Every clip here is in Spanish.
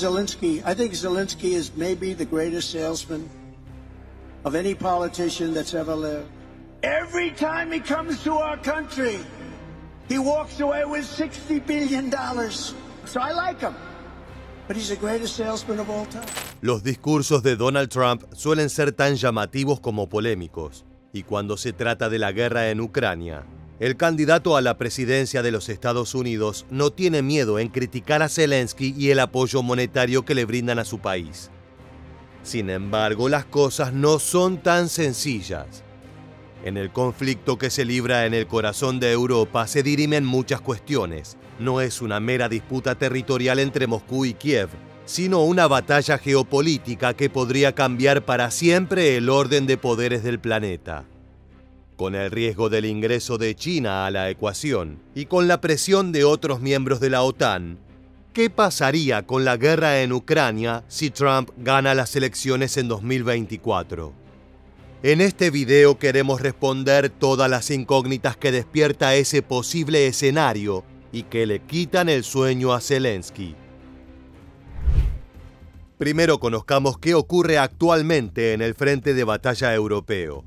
Zelensky, I think Zelensky is maybe the greatest salesman of any politician that's ever lived. Every time he comes to our country, he walks away with $60 billion. So I like him, but he's the greatest salesman of all time. Los discursos de Donald Trump suelen ser tan llamativos como polémicos, y cuando se trata de la guerra en Ucrania, el candidato a la presidencia de los Estados Unidos no tiene miedo en criticar a Zelensky y el apoyo monetario que le brindan a su país. Sin embargo, las cosas no son tan sencillas. En el conflicto que se libra en el corazón de Europa se dirimen muchas cuestiones. No es una mera disputa territorial entre Moscú y Kiev, sino una batalla geopolítica que podría cambiar para siempre el orden de poderes del planeta. Con el riesgo del ingreso de China a la ecuación y con la presión de otros miembros de la OTAN, ¿qué pasaría con la guerra en Ucrania si Trump gana las elecciones en 2024? En este video queremos responder todas las incógnitas que despierta ese posible escenario y que le quitan el sueño a Zelensky. Primero conozcamos qué ocurre actualmente en el frente de batalla europeo.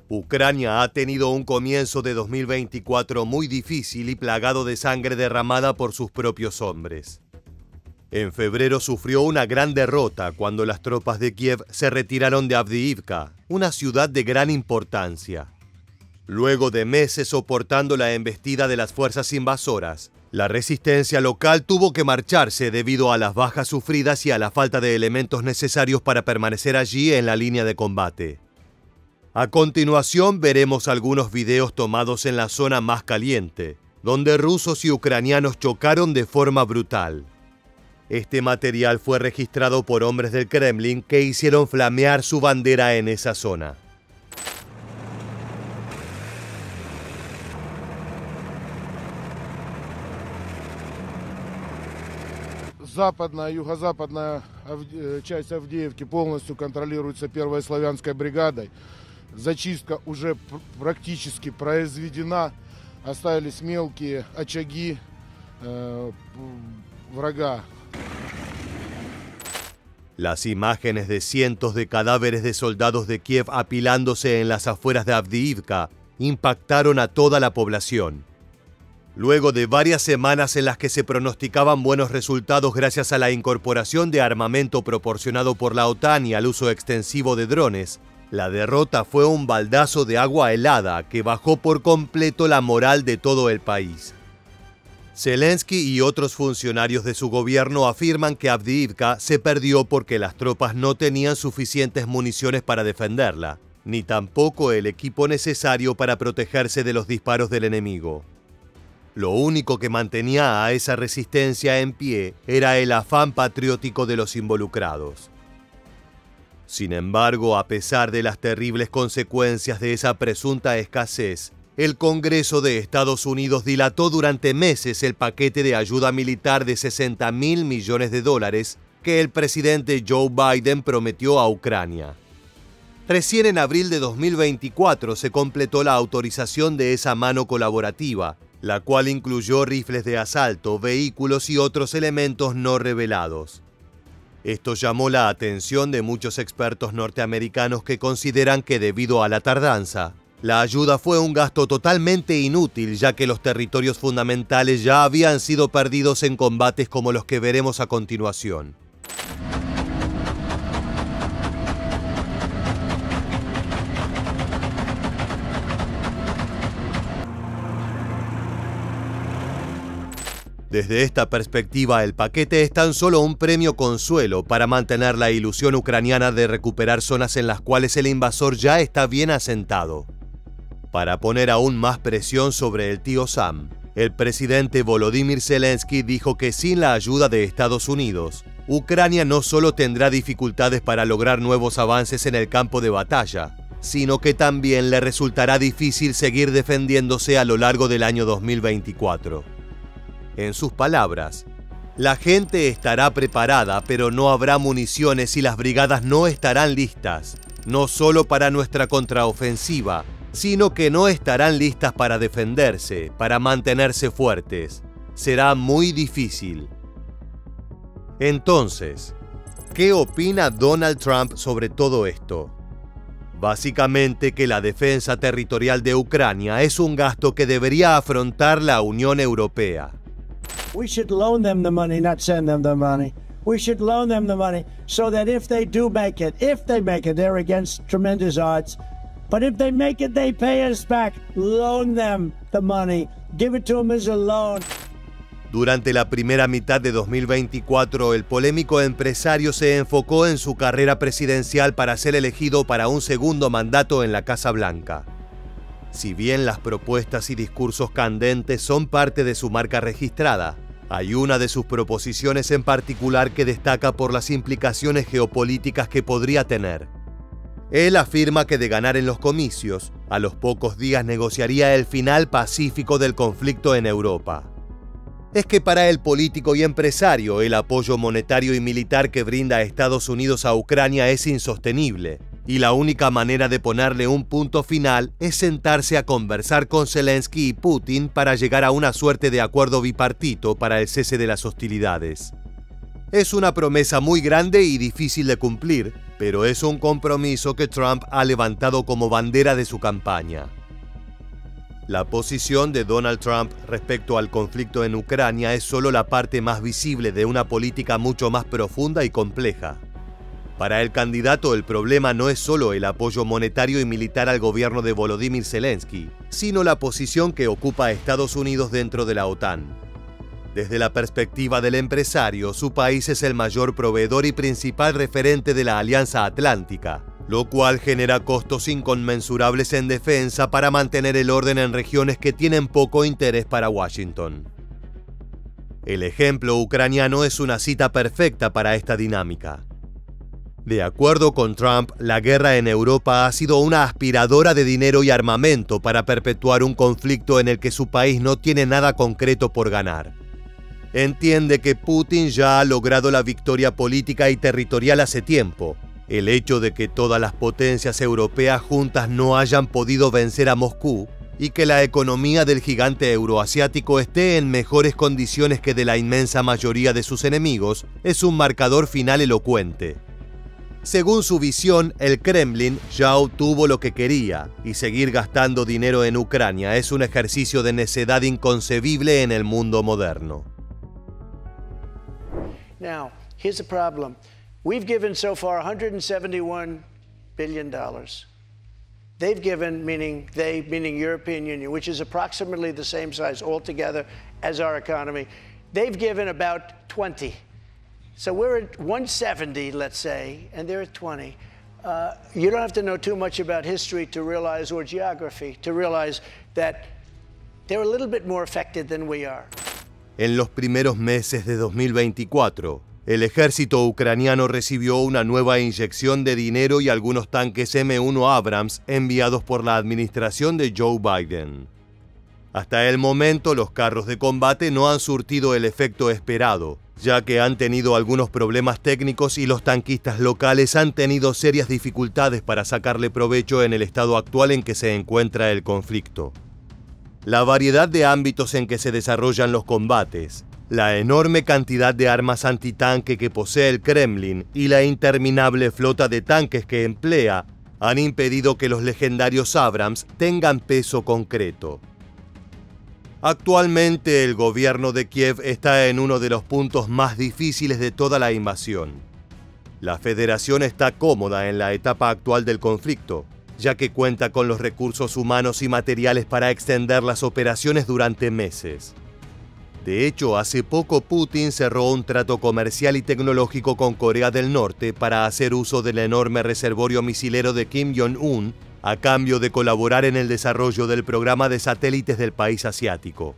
Ucrania ha tenido un comienzo de 2024 muy difícil y plagado de sangre derramada por sus propios hombres. En febrero sufrió una gran derrota cuando las tropas de Kiev se retiraron de Avdiivka, una ciudad de gran importancia. Luego de meses soportando la embestida de las fuerzas invasoras, la resistencia local tuvo que marcharse debido a las bajas sufridas y a la falta de elementos necesarios para permanecer allí en la línea de combate. A continuación veremos algunos videos tomados en la zona más caliente, donde rusos y ucranianos chocaron de forma brutal. Este material fue registrado por hombres del Kremlin que hicieron flamear su bandera en esa zona. Западная, юго-западная часть Авдеевки полностью контролируется 1-й славянской бригадой. Зачистка уже практически произведена. Остались мелкие очаги врага. Las imágenes de cientos de cadáveres de soldados de Kiev apilándose en las afueras de Avdiivka impactaron a toda la población. Luego de varias semanas en las que se pronosticaban buenos resultados gracias a la incorporación de armamento proporcionado por la OTAN y al uso extensivo de drones, la derrota fue un baldazo de agua helada que bajó por completo la moral de todo el país. Zelensky y otros funcionarios de su gobierno afirman que Avdiivka se perdió porque las tropas no tenían suficientes municiones para defenderla, ni tampoco el equipo necesario para protegerse de los disparos del enemigo. Lo único que mantenía a esa resistencia en pie era el afán patriótico de los involucrados. Sin embargo, a pesar de las terribles consecuencias de esa presunta escasez, el Congreso de Estados Unidos dilató durante meses el paquete de ayuda militar de $60.000 millones que el presidente Joe Biden prometió a Ucrania. Recién en abril de 2024 se completó la autorización de esa mano colaborativa, la cual incluyó rifles de asalto, vehículos y otros elementos no revelados. Esto llamó la atención de muchos expertos norteamericanos que consideran que debido a la tardanza, la ayuda fue un gasto totalmente inútil, ya que los territorios fundamentales ya habían sido perdidos en combates como los que veremos a continuación. Desde esta perspectiva, el paquete es tan solo un premio consuelo para mantener la ilusión ucraniana de recuperar zonas en las cuales el invasor ya está bien asentado. Para poner aún más presión sobre el tío Sam, el presidente Volodymyr Zelensky dijo que sin la ayuda de Estados Unidos, Ucrania no solo tendrá dificultades para lograr nuevos avances en el campo de batalla, sino que también le resultará difícil seguir defendiéndose a lo largo del año 2024. En sus palabras, la gente estará preparada, pero no habrá municiones y las brigadas no estarán listas, no solo para nuestra contraofensiva, sino que no estarán listas para defenderse, para mantenerse fuertes. Será muy difícil. Entonces, ¿qué opina Donald Trump sobre todo esto? Básicamente que la defensa territorial de Ucrania es un gasto que debería afrontar la Unión Europea. We should loan them the money, not send them the money. We should loan them the money so that if they make it, they're against tremendous odds. But if they make it, they pay us back. Loan them the money. Give it to them as a loan. Durante la primera mitad de 2024, el polémico empresario se enfocó en su carrera presidencial para ser elegido para un segundo mandato en la Casa Blanca. Si bien las propuestas y discursos candentes son parte de su marca registrada, hay una de sus proposiciones en particular que destaca por las implicaciones geopolíticas que podría tener. Él afirma que de ganar en los comicios, a los pocos días negociaría el final pacífico del conflicto en Europa. Es que para el político y empresario, el apoyo monetario y militar que brinda Estados Unidos a Ucrania es insostenible, y la única manera de ponerle un punto final es sentarse a conversar con Zelensky y Putin para llegar a una suerte de acuerdo bipartito para el cese de las hostilidades. Es una promesa muy grande y difícil de cumplir, pero es un compromiso que Trump ha levantado como bandera de su campaña. La posición de Donald Trump respecto al conflicto en Ucrania es solo la parte más visible de una política mucho más profunda y compleja. Para el candidato, el problema no es solo el apoyo monetario y militar al gobierno de Volodymyr Zelensky, sino la posición que ocupa Estados Unidos dentro de la OTAN. Desde la perspectiva del empresario, su país es el mayor proveedor y principal referente de la Alianza Atlántica, lo cual genera costos inconmensurables en defensa para mantener el orden en regiones que tienen poco interés para Washington. El ejemplo ucraniano es una cita perfecta para esta dinámica. De acuerdo con Trump, la guerra en Europa ha sido una aspiradora de dinero y armamento para perpetuar un conflicto en el que su país no tiene nada concreto por ganar. Entiende que Putin ya ha logrado la victoria política y territorial hace tiempo. El hecho de que todas las potencias europeas juntas no hayan podido vencer a Moscú y que la economía del gigante euroasiático esté en mejores condiciones que de la inmensa mayoría de sus enemigos es un marcador final elocuente. Según su visión, el Kremlin ya obtuvo lo que quería y seguir gastando dinero en Ucrania es un ejercicio de necedad inconcebible en el mundo moderno. Now, here's the problem. We've given so far $171 billion. They've given, meaning European Union, which is approximately the same size altogether as our economy. They've given about 20. So we're at 170, let's say, and they're at 20. You don't have to know too much about history to realize, or geography, to realize that they're a little bit more affected than we are. En los primeros meses de 2024, el ejército ucraniano recibió una nueva inyección de dinero y algunos tanques M1 Abrams enviados por la administración de Joe Biden. Hasta el momento, los carros de combate no han surtido el efecto esperado, ya que han tenido algunos problemas técnicos y los tanquistas locales han tenido serias dificultades para sacarle provecho en el estado actual en que se encuentra el conflicto. La variedad de ámbitos en que se desarrollan los combates, la enorme cantidad de armas antitanque que posee el Kremlin y la interminable flota de tanques que emplea han impedido que los legendarios Abrams tengan peso concreto. Actualmente el gobierno de Kiev está en uno de los puntos más difíciles de toda la invasión. La federación está cómoda en la etapa actual del conflicto, ya que cuenta con los recursos humanos y materiales para extender las operaciones durante meses. De hecho, hace poco Putin cerró un trato comercial y tecnológico con Corea del Norte para hacer uso del enorme reservorio misilero de Kim Jong-un a cambio de colaborar en el desarrollo del programa de satélites del país asiático.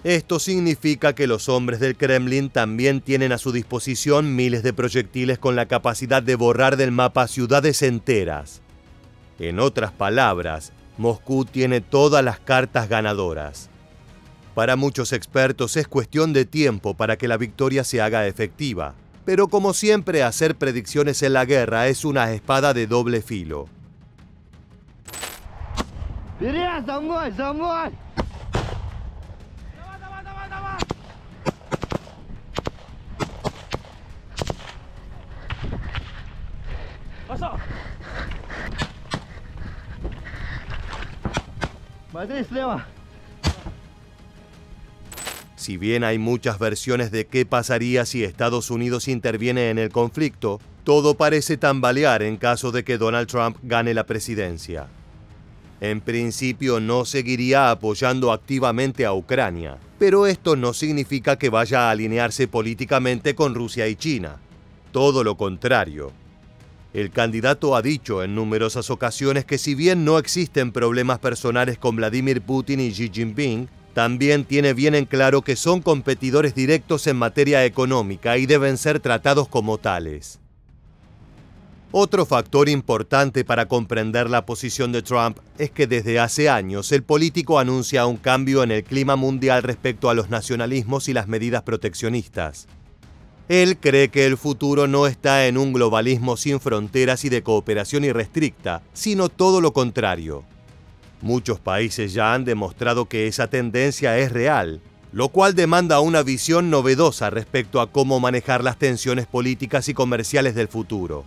Esto significa que los hombres del Kremlin también tienen a su disposición miles de proyectiles con la capacidad de borrar del mapa ciudades enteras. En otras palabras, Moscú tiene todas las cartas ganadoras. Para muchos expertos es cuestión de tiempo para que la victoria se haga efectiva, pero como siempre hacer predicciones en la guerra es una espada de doble filo. Si bien hay muchas versiones de qué pasaría si Estados Unidos interviene en el conflicto, todo parece tambalear en caso de que Donald Trump gane la presidencia. En principio no seguiría apoyando activamente a Ucrania, pero esto no significa que vaya a alinearse políticamente con Rusia y China. Todo lo contrario. El candidato ha dicho en numerosas ocasiones que si bien no existen problemas personales con Vladimir Putin y Xi Jinping, también tiene bien en claro que son competidores directos en materia económica y deben ser tratados como tales. Otro factor importante para comprender la posición de Trump es que desde hace años el político anuncia un cambio en el clima mundial respecto a los nacionalismos y las medidas proteccionistas. Él cree que el futuro no está en un globalismo sin fronteras y de cooperación irrestricta, sino todo lo contrario. Muchos países ya han demostrado que esa tendencia es real, lo cual demanda una visión novedosa respecto a cómo manejar las tensiones políticas y comerciales del futuro.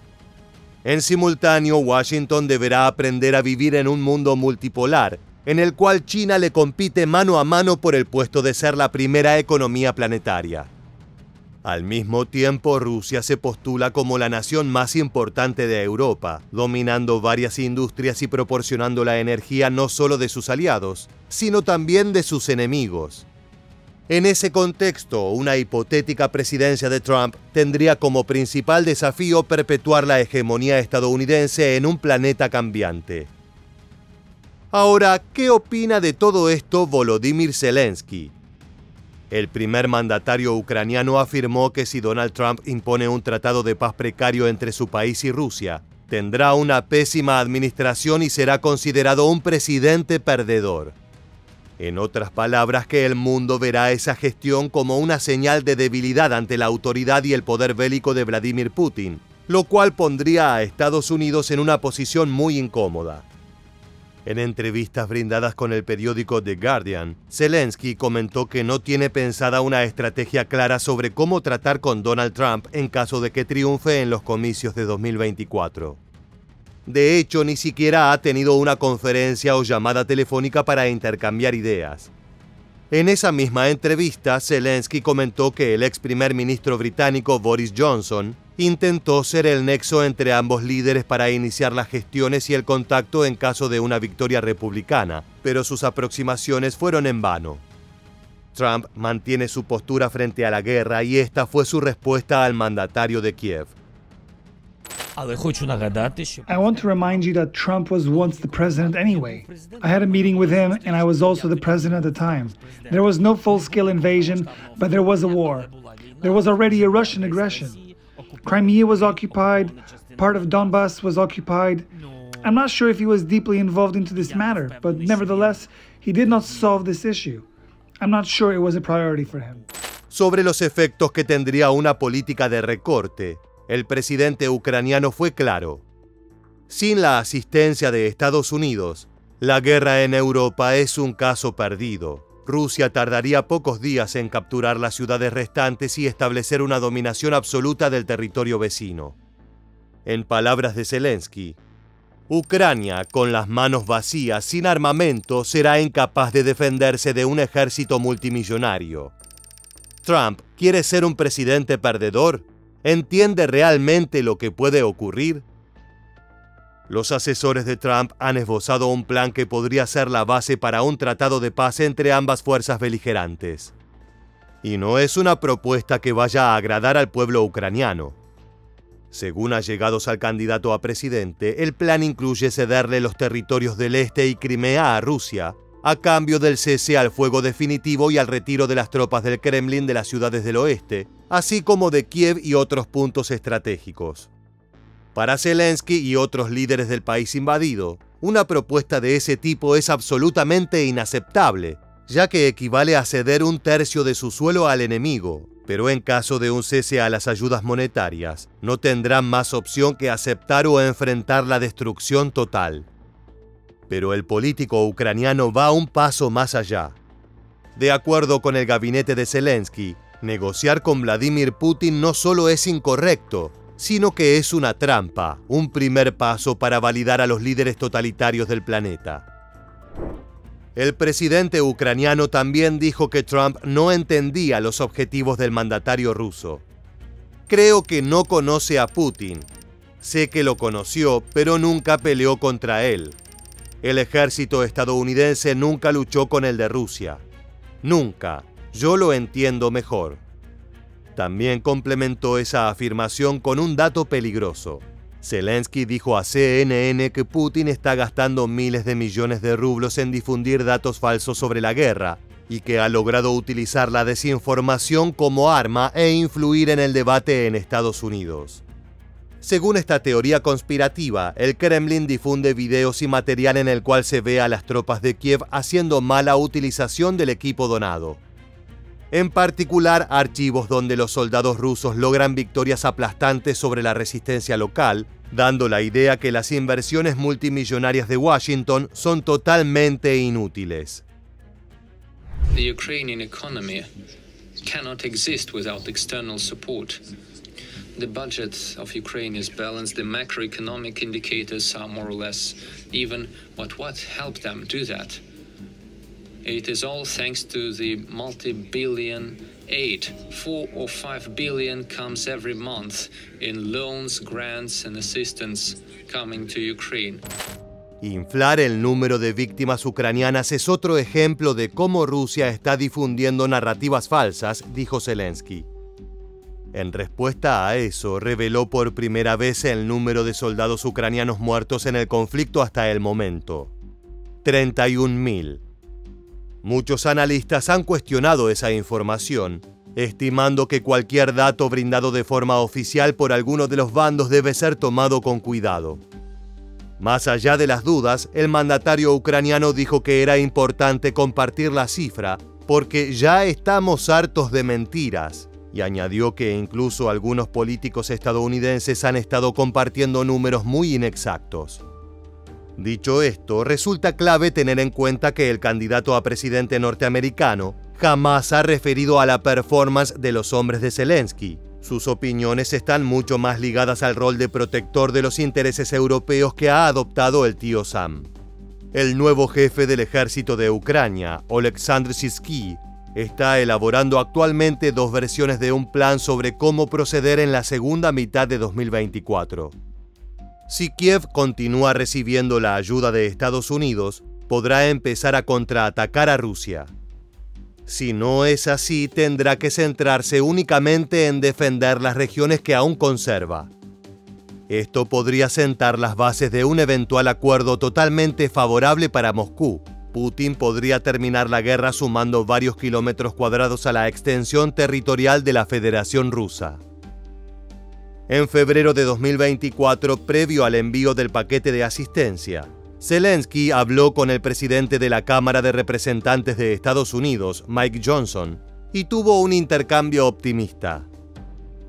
En simultáneo, Washington deberá aprender a vivir en un mundo multipolar, en el cual China le compite mano a mano por el puesto de ser la primera economía planetaria. Al mismo tiempo, Rusia se postula como la nación más importante de Europa, dominando varias industrias y proporcionando la energía no solo de sus aliados, sino también de sus enemigos. En ese contexto, una hipotética presidencia de Trump tendría como principal desafío perpetuar la hegemonía estadounidense en un planeta cambiante. Ahora, ¿qué opina de todo esto Volodymyr Zelensky? El primer mandatario ucraniano afirmó que si Donald Trump impone un tratado de paz precario entre su país y Rusia, tendrá una pésima administración y será considerado un presidente perdedor. En otras palabras, que el mundo verá esa gestión como una señal de debilidad ante la autoridad y el poder bélico de Vladimir Putin, lo cual pondría a Estados Unidos en una posición muy incómoda. En entrevistas brindadas con el periódico The Guardian, Zelensky comentó que no tiene pensada una estrategia clara sobre cómo tratar con Donald Trump en caso de que triunfe en los comicios de 2024. De hecho, ni siquiera ha tenido una conferencia o llamada telefónica para intercambiar ideas. En esa misma entrevista, Zelensky comentó que el ex primer ministro británico Boris Johnson intentó ser el nexo entre ambos líderes para iniciar las gestiones y el contacto en caso de una victoria republicana, pero sus aproximaciones fueron en vano. Trump mantiene su postura frente a la guerra y esta fue su respuesta al mandatario de Kiev. I want to remind you that Trump was once the president anyway. I had a meeting with him and I was also the president at the time. There was no full-scale invasion, but there was a war. There was already a Russian aggression. Crimea was occupied, part of Donbass was occupied. I'm not sure if he was deeply involved into this matter, but nevertheless, he did not solve this issue. I'm not sure it was a priority for him. Sobre los efectos que tendría una política de recorte, el presidente ucraniano fue claro. Sin la asistencia de Estados Unidos, la guerra en Europa es un caso perdido. Rusia tardaría pocos días en capturar las ciudades restantes y establecer una dominación absoluta del territorio vecino. En palabras de Zelensky, Ucrania, con las manos vacías, sin armamento, será incapaz de defenderse de un ejército multimillonario. ¿Trump quiere ser un presidente perdedor? ¿Entiende realmente lo que puede ocurrir? Los asesores de Trump han esbozado un plan que podría ser la base para un tratado de paz entre ambas fuerzas beligerantes. Y no es una propuesta que vaya a agradar al pueblo ucraniano. Según allegados al candidato a presidente, el plan incluye cederle los territorios del este y Crimea a Rusia, a cambio del cese al fuego definitivo y al retiro de las tropas del Kremlin de las ciudades del oeste, así como de Kiev y otros puntos estratégicos. Para Zelensky y otros líderes del país invadido, una propuesta de ese tipo es absolutamente inaceptable, ya que equivale a ceder un tercio de su suelo al enemigo, pero en caso de un cese a las ayudas monetarias, no tendrán más opción que aceptar o enfrentar la destrucción total. Pero el político ucraniano va un paso más allá. De acuerdo con el gabinete de Zelensky, negociar con Vladimir Putin no solo es incorrecto, sino que es una trampa, un primer paso para validar a los líderes totalitarios del planeta. El presidente ucraniano también dijo que Trump no entendía los objetivos del mandatario ruso. Creo que no conoce a Putin. Sé que lo conoció, pero nunca peleó contra él. El ejército estadounidense nunca luchó con el de Rusia. Nunca. Yo lo entiendo mejor. También complementó esa afirmación con un dato peligroso. Zelensky dijo a CNN que Putin está gastando miles de millones de rublos en difundir datos falsos sobre la guerra y que ha logrado utilizar la desinformación como arma e influir en el debate en Estados Unidos. Según esta teoría conspirativa, el Kremlin difunde videos y material en el cual se ve a las tropas de Kiev haciendo mala utilización del equipo donado. En particular, archivos donde los soldados rusos logran victorias aplastantes sobre la resistencia local, dando la idea que las inversiones multimillonarias de Washington son totalmente inútiles. The Ukrainian economy cannot exist without external support. The budget of Ukraine is balanced, the macroeconomic indicators are more or less even, but what helped them do that? It is all thanks to the multi-billion aid. 4 or 5 billion comes every month in loans, grants and assistance coming to Ukraine. Inflar el número de víctimas ucranianas es otro ejemplo de cómo Rusia está difundiendo narrativas falsas, dijo Zelensky. En respuesta a eso, reveló por primera vez el número de soldados ucranianos muertos en el conflicto hasta el momento: 31.000. Muchos analistas han cuestionado esa información, estimando que cualquier dato brindado de forma oficial por alguno de los bandos debe ser tomado con cuidado. Más allá de las dudas, el mandatario ucraniano dijo que era importante compartir la cifra porque ya estamos hartos de mentiras, y añadió que incluso algunos políticos estadounidenses han estado compartiendo números muy inexactos. Dicho esto, resulta clave tener en cuenta que el candidato a presidente norteamericano jamás ha referido a la performance de los hombres de Zelensky. Sus opiniones están mucho más ligadas al rol de protector de los intereses europeos que ha adoptado el tío Sam. El nuevo jefe del ejército de Ucrania, Oleksandr Syrskyi, está elaborando actualmente 2 versiones de un plan sobre cómo proceder en la segunda mitad de 2024. Si Kiev continúa recibiendo la ayuda de Estados Unidos, podrá empezar a contraatacar a Rusia. Si no es así, tendrá que centrarse únicamente en defender las regiones que aún conserva. Esto podría sentar las bases de un eventual acuerdo totalmente favorable para Moscú. Putin podría terminar la guerra sumando varios kilómetros cuadrados a la extensión territorial de la Federación Rusa. En febrero de 2024, previo al envío del paquete de asistencia, Zelensky habló con el presidente de la Cámara de Representantes de Estados Unidos, Mike Johnson, y tuvo un intercambio optimista.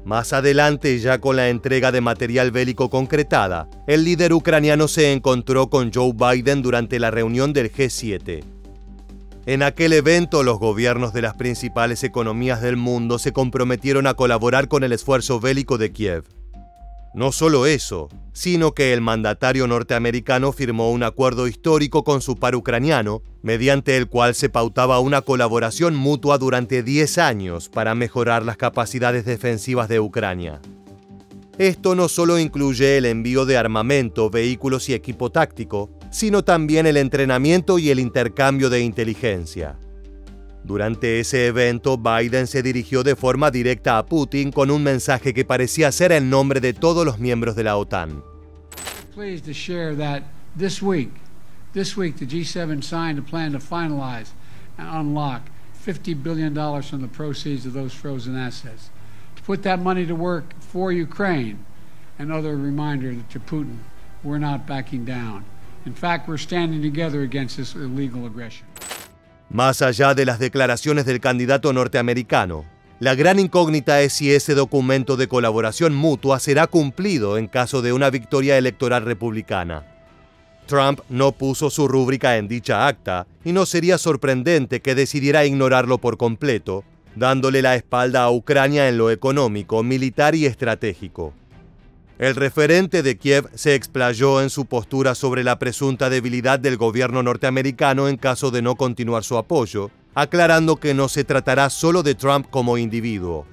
Más adelante, ya con la entrega de material bélico concretada, el líder ucraniano se encontró con Joe Biden durante la reunión del G7. En aquel evento, los gobiernos de las principales economías del mundo se comprometieron a colaborar con el esfuerzo bélico de Kiev. No solo eso, sino que el mandatario norteamericano firmó un acuerdo histórico con su par ucraniano, mediante el cual se pautaba una colaboración mutua durante 10 años para mejorar las capacidades defensivas de Ucrania. Esto no solo incluye el envío de armamento, vehículos y equipo táctico, sino también el entrenamiento y el intercambio de inteligencia. Durante ese evento, Biden se dirigió de forma directa a Putin con un mensaje que parecía ser en nombre de todos los miembros de la OTAN. Pleased to share that this week the G7 signed a plan to finalize and unlock $50 billion from the proceeds of those frozen assets. To put that money to work for Ukraine, another reminder to Putin, we're not backing down. In fact, we're standing together against this illegal aggression. Más allá de las declaraciones del candidato norteamericano, la gran incógnita es si ese documento de colaboración mutua será cumplido en caso de una victoria electoral republicana. Trump no puso su rúbrica en dicha acta y no sería sorprendente que decidiera ignorarlo por completo, dándole la espalda a Ucrania en lo económico, militar y estratégico. El referente de Kiev se explayó en su postura sobre la presunta debilidad del gobierno norteamericano en caso de no continuar su apoyo, aclarando que no se tratará solo de Trump como individuo.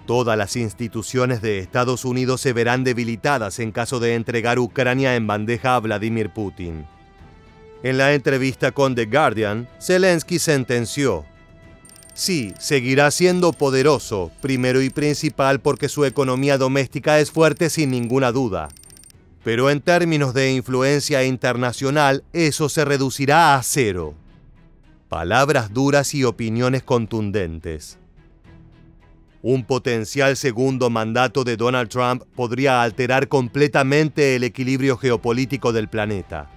Todas las instituciones de Estados Unidos se verán debilitadas en caso de entregar Ucrania en bandeja a Vladimir Putin. En la entrevista con The Guardian, Zelensky sentenció: sí, seguirá siendo poderoso, primero y principal porque su economía doméstica es fuerte sin ninguna duda. Pero en términos de influencia internacional, eso se reducirá a cero. Palabras duras y opiniones contundentes. Un potencial segundo mandato de Donald Trump podría alterar completamente el equilibrio geopolítico del planeta.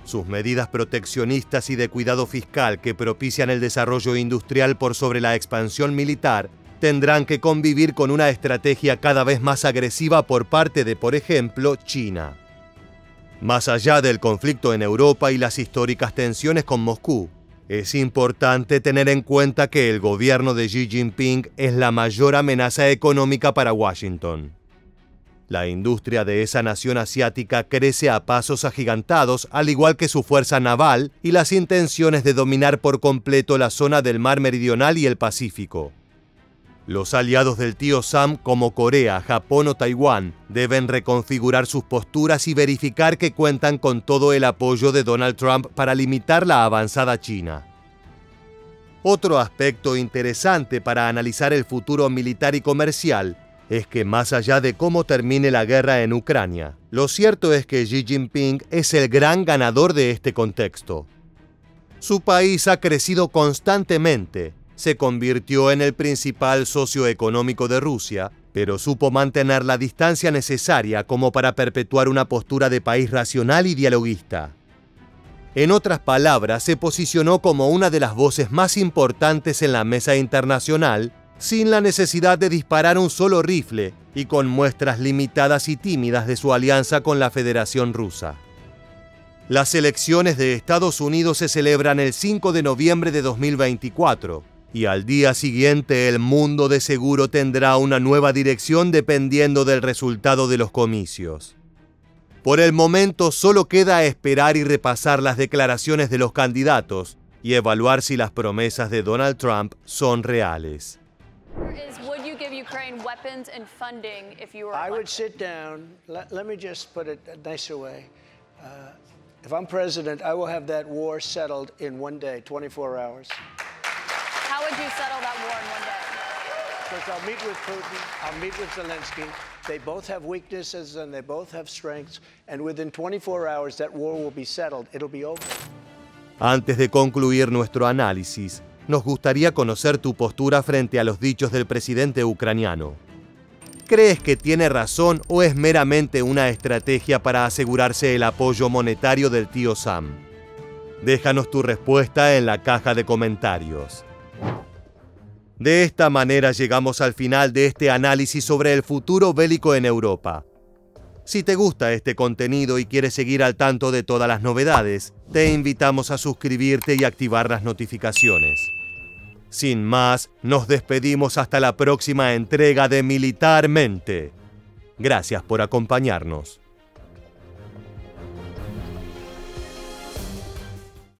Sus medidas proteccionistas y de cuidado fiscal que propician el desarrollo industrial por sobre la expansión militar tendrán que convivir con una estrategia cada vez más agresiva por parte de, por ejemplo, China. Más allá del conflicto en Europa y las históricas tensiones con Moscú, es importante tener en cuenta que el gobierno de Xi Jinping es la mayor amenaza económica para Washington. La industria de esa nación asiática crece a pasos agigantados, al igual que su fuerza naval y las intenciones de dominar por completo la zona del Mar Meridional y el Pacífico. Los aliados del tío Sam, como Corea, Japón o Taiwán, deben reconfigurar sus posturas y verificar que cuentan con todo el apoyo de Donald Trump para limitar la avanzada China. Otro aspecto interesante para analizar el futuro militar y comercial es que más allá de cómo termine la guerra en Ucrania, lo cierto es que Xi Jinping es el gran ganador de este contexto. Su país ha crecido constantemente, se convirtió en el principal socio económico de Rusia, pero supo mantener la distancia necesaria como para perpetuar una postura de país racional y dialoguista. En otras palabras, se posicionó como una de las voces más importantes en la mesa internacional, sin la necesidad de disparar un solo rifle y con muestras limitadas y tímidas de su alianza con la Federación Rusa. Las elecciones de Estados Unidos se celebran el 5 de noviembre de 2024 y al día siguiente el mundo de seguro tendrá una nueva dirección dependiendo del resultado de los comicios. Por el momento solo queda esperar y repasar las declaraciones de los candidatos y evaluar si las promesas de Donald Trump son reales. Would you give Ukraine weapons and funding if you were I would elected? sit down. Let me just put it a nicer way. If I'm president, I will have that war settled in one day, 24 hours. How would you settle that war in one day? Because I'll meet with Putin, I'll meet with Zelensky. They both have weaknesses and they both have strengths. And within 24 hours, that war will be settled. It'll be over. Antes de concluir nuestro análisis, nos gustaría conocer tu postura frente a los dichos del presidente ucraniano. ¿Crees que tiene razón o es meramente una estrategia para asegurarse el apoyo monetario del tío Sam? Déjanos tu respuesta en la caja de comentarios. De esta manera llegamos al final de este análisis sobre el futuro bélico en Europa. Si te gusta este contenido y quieres seguir al tanto de todas las novedades, te invitamos a suscribirte y activar las notificaciones. Sin más, nos despedimos hasta la próxima entrega de Militarmente. Gracias por acompañarnos.